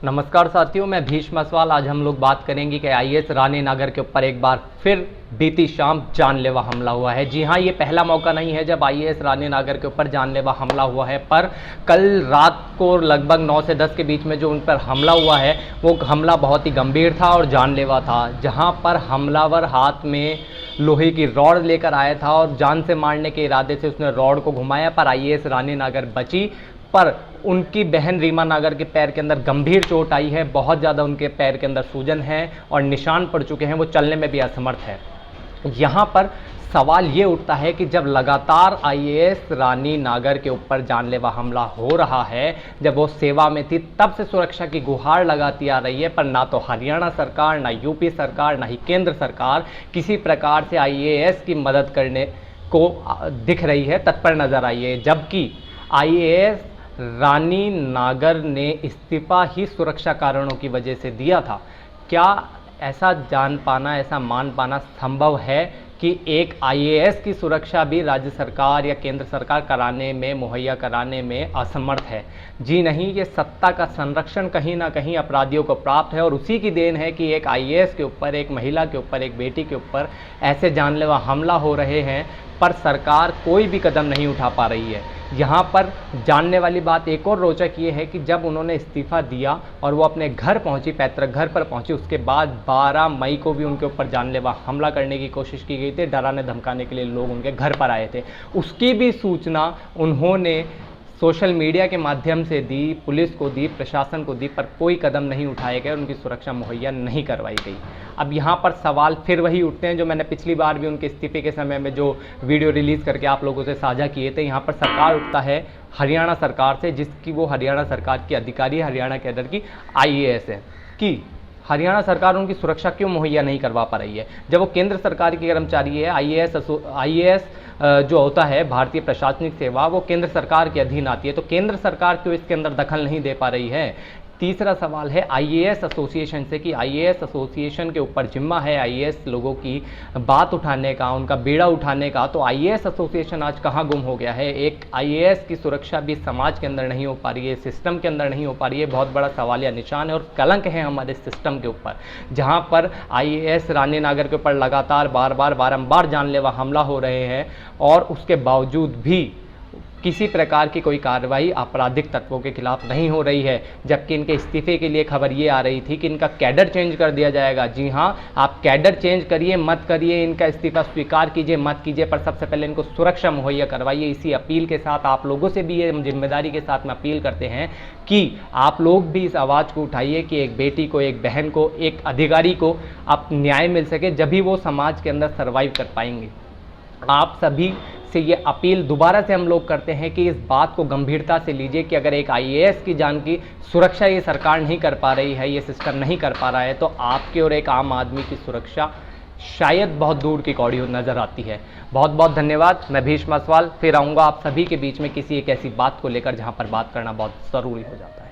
नमस्कार साथियों, मैं भीष्म असवाल। आज हम लोग बात करेंगे कि आईएएस रानी नागर के ऊपर एक बार फिर बीती शाम जानलेवा हमला हुआ है। जी हाँ, ये पहला मौका नहीं है जब आईएएस रानी नागर के ऊपर जानलेवा हमला हुआ है, पर कल रात को लगभग 9 से 10 के बीच में जो उन पर हमला हुआ है वो हमला बहुत ही गंभीर था और जानलेवा था। जहाँ पर हमलावर हाथ में लोहे की रॉड लेकर आया था और जान से मारने के इरादे से उसने रॉड को घुमाया, पर आईएएस रानी नागर बची। पर उनकी बहन रीमा नागर के पैर के अंदर गंभीर चोट आई है, बहुत ज़्यादा उनके पैर के अंदर सूजन है और निशान पड़ चुके हैं, वो चलने में भी असमर्थ है। यहाँ पर सवाल ये उठता है कि जब लगातार आईएएस रानी नागर के ऊपर जानलेवा हमला हो रहा है, जब वो सेवा में थी तब से सुरक्षा की गुहार लगाती आ रही है, पर ना तो हरियाणा सरकार, ना यूपी सरकार, ना ही केंद्र सरकार किसी प्रकार से आईएएस की मदद करने को दिख रही है, तत्पर नजर आई है। जबकि आईएएस रानी नागर ने इस्तीफा ही सुरक्षा कारणों की वजह से दिया था। क्या ऐसा जान पाना, ऐसा मान पाना संभव है कि एक आईएएस की सुरक्षा भी राज्य सरकार या केंद्र सरकार कराने में, मुहैया कराने में असमर्थ है? जी नहीं, ये सत्ता का संरक्षण कहीं ना कहीं अपराधियों को प्राप्त है और उसी की देन है कि एक आईएएस के ऊपर, एक महिला के ऊपर, एक बेटी के ऊपर ऐसे जानलेवा हमला हो रहे हैं, पर सरकार कोई भी कदम नहीं उठा पा रही है। यहाँ पर जानने वाली बात एक और रोचक ये है कि जब उन्होंने इस्तीफा दिया और वो अपने घर पहुंची, पैतृक घर पर पहुंची, उसके बाद 12 मई को भी उनके ऊपर जानलेवा हमला करने की कोशिश की गई थी। डराने धमकाने के लिए लोग उनके घर पर आए थे। उसकी भी सूचना उन्होंने सोशल मीडिया के माध्यम से दी, पुलिस को दी, प्रशासन को दी, पर कोई कदम नहीं उठाए गए, उनकी सुरक्षा मुहैया नहीं करवाई गई। अब यहाँ पर सवाल फिर वही उठते हैं जो मैंने पिछली बार भी उनके इस्तीफे के समय में जो वीडियो रिलीज़ करके आप लोगों से साझा किए थे। यहाँ पर सवाल उठता है हरियाणा सरकार से, जिसकी वो हरियाणा सरकार की अधिकारी, हरियाणा कैडर की आईएएस है, कि हरियाणा सरकार उनकी सुरक्षा क्यों मुहैया नहीं करवा पा रही है। जब वो केंद्र सरकार की कर्मचारी है, आईएएस जो होता है भारतीय प्रशासनिक सेवा, वो केंद्र सरकार के अधीन आती है, तो केंद्र सरकार क्यों इसके अंदर दखल नहीं दे पा रही है। तीसरा सवाल है आईएएस एसोसिएशन से, कि आईएएस एसोसिएशन के ऊपर जिम्मा है आईएएस लोगों की बात उठाने का, उनका बेड़ा उठाने का, तो आईएएस एसोसिएशन आज कहाँ गुम हो गया है। एक आईएएस की सुरक्षा भी समाज के अंदर नहीं हो पा रही है, सिस्टम के अंदर नहीं हो पा रही है। बहुत बड़ा सवालिया निशान है और कलंक है हमारे सिस्टम के ऊपर, जहाँ पर आईएएस रानी नागर के ऊपर लगातार बारंबार जानलेवा हमला हो रहे हैं और उसके बावजूद भी किसी प्रकार की कोई कार्रवाई आपराधिक तत्वों के खिलाफ नहीं हो रही है। जबकि इनके इस्तीफे के लिए खबर ये आ रही थी कि इनका कैडर चेंज कर दिया जाएगा। जी हाँ, आप कैडर चेंज करिए, मत करिए, इनका इस्तीफा स्वीकार कीजिए, मत कीजिए, पर सबसे पहले इनको सुरक्षा मुहैया करवाइए। इसी अपील के साथ आप लोगों से भी ये जिम्मेदारी के साथ में अपील करते हैं कि आप लोग भी इस आवाज़ को उठाइए कि एक बेटी को, एक बहन को, एक अधिकारी को अब न्याय मिल सके, जब भी वो समाज के अंदर सर्वाइव कर पाएंगे। आप सभी से ये अपील दोबारा से हम लोग करते हैं कि इस बात को गंभीरता से लीजिए कि अगर एक आईएएस की जान की सुरक्षा ये सरकार नहीं कर पा रही है, ये सिस्टम नहीं कर पा रहा है, तो आपकी और एक आम आदमी की सुरक्षा शायद बहुत दूर की कौड़ी नज़र आती है। बहुत बहुत धन्यवाद। मैं भीष्म असवाल फिर आऊँगा आप सभी के बीच में किसी एक ऐसी बात को लेकर जहाँ पर बात करना बहुत ज़रूरी हो जाता है।